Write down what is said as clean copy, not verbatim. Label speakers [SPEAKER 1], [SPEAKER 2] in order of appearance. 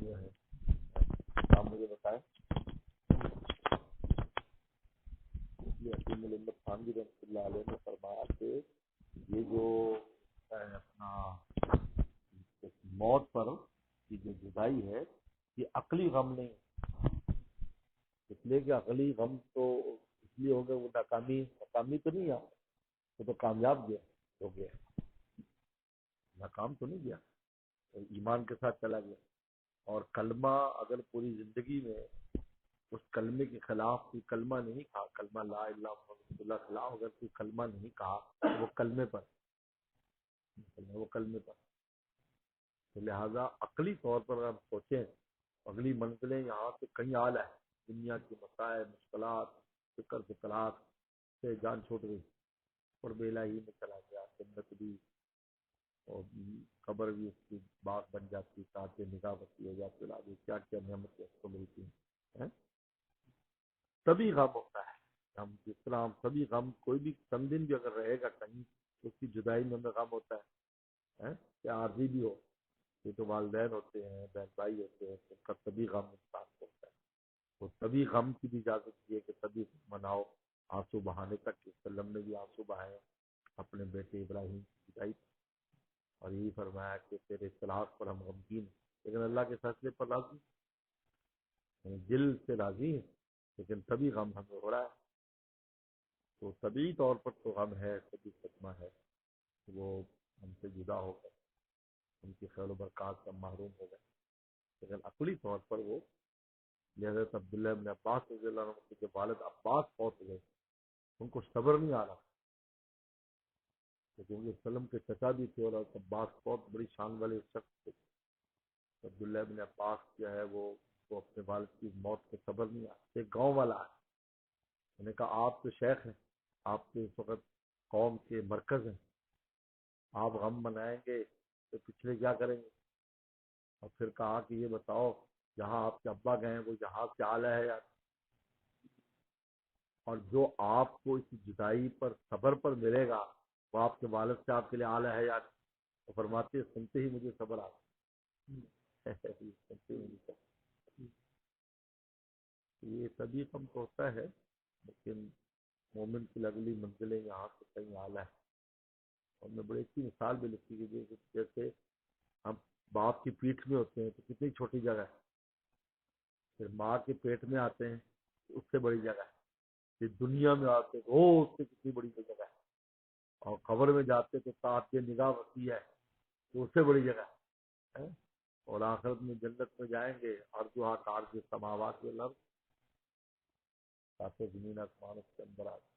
[SPEAKER 1] جو ہے آپ مجھے بتائیں. اس لیے حکیم الامت خانوی رحمۃ اللہ علیہ نے فرمایا کہ یہ جو اپنا موت پر کی جو جدائی ہے یہ عقلی غم نہیں، اس لیے کہ عقلی غم تو اس لیے ہو گیا وہ ناکامی تو نہیں ہے، وہ تو کامیاب گیا ہو گیا، ناکام تو نہیں گیا، ایمان کے ساتھ چلا گیا. اور کلمہ اگر پوری زندگی میں اس کلمے کے خلاف کوئی کلمہ نہیں کہا، کلمہ لا الہ الا محمد اللہ کے خلاف اگر کوئی کلمہ نہیں کہا تو وہ کلمے پر تو لہذا عقلی طور پر اگر ہم سوچیں اگلی منزلیں یہاں سے کئی اعلیٰ ہے، دنیا کی مسائل مشکلات فکر فکرات سے جان چھوٹ گئی، قرب الہی میں چلا گیا، جنت بھی اور قبر بھی اس کی باغ بن جاتی، ساتھ نگاہ بتی ہو جاتی، آگے کیا کیا نعمتیں اس کو ملتی ہیں. تبھی غم ہوتا ہے. ہم جس طرح ہم سبھی غم کوئی بھی چند دن بھی اگر رہے گا کہیں تو اس کی جدائی میں ہمیں غم ہوتا ہے کیا عارضی بھی ہو، یہ تو والدین ہوتے ہیں، بہن بھائی ہوتے ہیں، ان کا تبھی غم انسان کو ہوتا ہے. تو تبھی غم کی بھی اجازت دی ہے کہ تبھی مناؤ، آنسو بہانے تک کہ وسلم نے بھی آنسو بہائے اپنے بیٹے ابراہیم کی جدائی، اور یہی فرمایا کہ تیرے اطلاق پر ہم غمگین ہیں لیکن اللہ کے فیصلے پر راضی، دل سے راضی ہیں لیکن تبھی غم ہمیں ہو رہا ہے. تو طبعی طور پر تو غم ہے، طبی صدمہ ہے، وہ ہم سے جدا ہو گئے، ان کی خیر و برکات سے محروم ہو گئے، لیکن عقلی طور پر وہ حضرت عبداللہ بن عباس رضی اللہ عنہ کے والد عباس فوت ہوئے، ان کو صبر نہیں آ رہا، کیونکہ وسلم کے چچا بھی تھے اور عباس بہت بڑی شان والے شخص تھے. عبداللہ بن عباس کیا ہے وہ اپنے والد کی موت کے صبر نہیں آ، ایک گاؤں والا ہے، میں نے کہا آپ تو شیخ ہیں، آپ کے اس وقت قوم کے مرکز ہیں، آپ غم منائیں گے تو پچھلے کیا کریں گے؟ اور پھر کہا کہ یہ بتاؤ جہاں آپ کے ابا گئے ہیں وہ جہاں سے اعلیٰ ہے یار، اور جو آپ کو اس جدائی پر صبر پر ملے گا وہ آپ کے والد سے آپ کے لیے اعلیٰ ہے یار. تو فرماتے ہیں سنتے ہی مجھے صبر آ سنتے ہی مجھے صبر. یہ تبھی کم تو ہوتا ہے لیکن مومن کی اگلی منزلیں یہاں سے کہیں اعلیٰ ہے. اور میں بڑی اچھی مثال بھی لکھی کہ جیسے ہم باپ کی پیٹھ میں ہوتے ہیں تو کتنی چھوٹی جگہ ہے، پھر ماں کے پیٹ میں آتے ہیں تو اس سے بڑی جگہ ہے، پھر دنیا میں آتے ہیں تو اس سے کتنی بڑی جگہ ہے، اور قبر میں جاتے تو ساتھ کے نگاہ وسیع ہے تو اس سے بڑی جگہ ہے. اور آخرت میں جنت میں جائیں گے اور جو کار کے سماوات کے لفظ ساتھ زمین آسمان اس کے اندر آتے